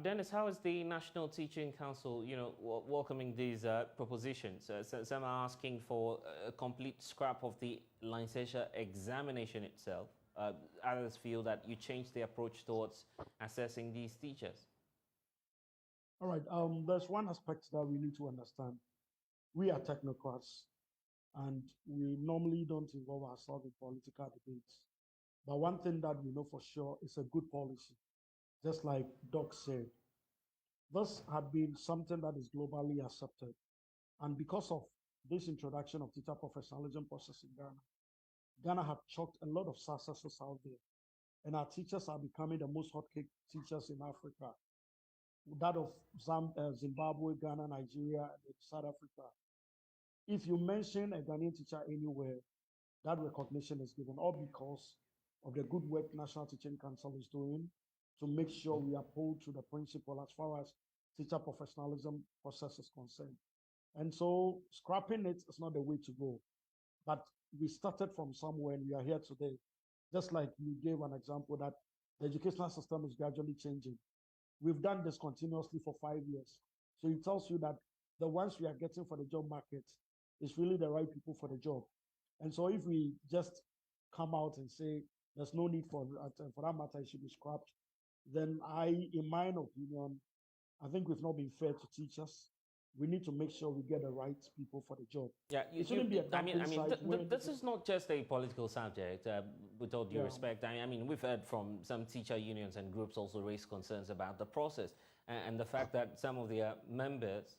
Dennis, how is the National Teaching Council, welcoming these propositions? Some are asking for a complete scrap of the licensure examination itself. Others feel that you change the approach towards assessing these teachers. All right. There's one aspect that we need to understand. We are technocrats, and we normally don't involve ourselves in political debates. But one thing that we know for sure is a good policy. Just like Doc said, this had been something that is globally accepted. And because of this introduction of teacher professionalism process in Ghana, Ghana had chalked a lot of successes out there. And our teachers are becoming the most hotcake teachers in Africa. That of Zimbabwe, Ghana, Nigeria, and South Africa. If you mention a Ghanaian teacher anywhere, that recognition is given, all because of the good work National Teaching Council is doing to make sure we uphold to the principle as far as teacher professionalism process is concerned. And so scrapping it is not the way to go. But we started from somewhere and we are here today. Just like you gave an example that the educational system is gradually changing. We've done this continuously for 5 years. So it tells you that the ones we are getting for the job market is really the right people for the job. And so if we just come out and say there's no need for that matter, it should be scrapped, then in my opinion, I think we've not been fair to teachers. We need to make sure we get the right people for the job. Yeah, this is not just a political subject. With all due respect, I mean, we've heard from some teacher unions and groups also raise concerns about the process and the fact that some of their members,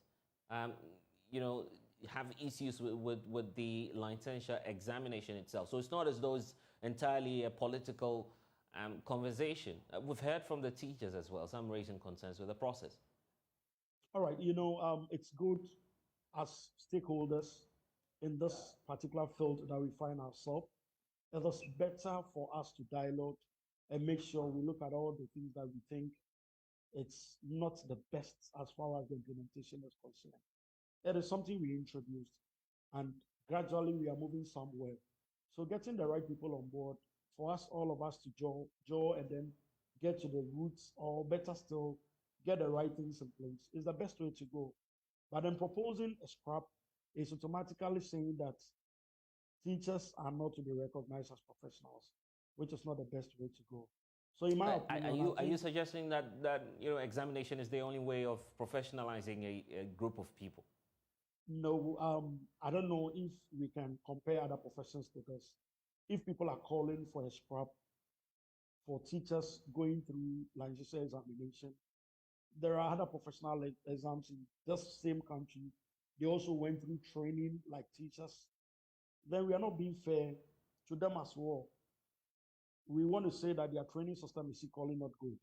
have issues with the licensure examination itself. So it's not as though it's entirely a political conversation. We've heard from the teachers as well, some raising concerns with the process. All right, it's good as stakeholders in this particular field that we find ourselves. It is better for us to dialogue and make sure we look at all the things that we think it's not the best as far as the implementation is concerned. It is something we introduced, and gradually we are moving somewhere. So getting the right people on board, for us, all of us to jaw and then get to the roots, or better still, get the right things in place is the best way to go. But then proposing a scrap is automatically saying that teachers are not to be recognized as professionals, which is not the best way to go. So in my opinion, are you suggesting that examination is the only way of professionalizing a group of people? No, I don't know if we can compare other professions, because if people are calling for a scrap for teachers going through licensure examination, there are other professional exams in this same country. They also went through training like teachers. Then we are not being fair to them as well. We want to say that their training system is equally not good.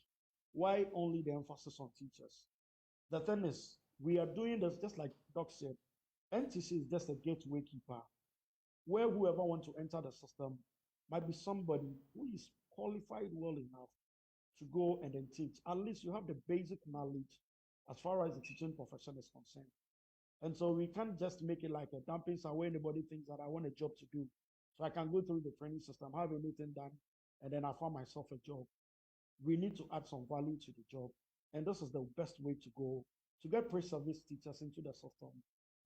Why only the emphasis on teachers? The thing is, we are doing this just like Doc said. NTC is just a gateway keeper, where whoever wants to enter the system might be somebody who is qualified well enough to go and then teach. At least you have the basic knowledge as far as the teaching profession is concerned. And so we can't just make it like a dumping site where anybody thinks that I want a job to do. So I can go through the training system, have everything done, and then I find myself a job. We need to add some value to the job. And this is the best way to go. To get pre-service teachers into the system,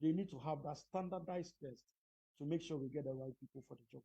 they need to have that standardized test to make sure we get the right people for the job.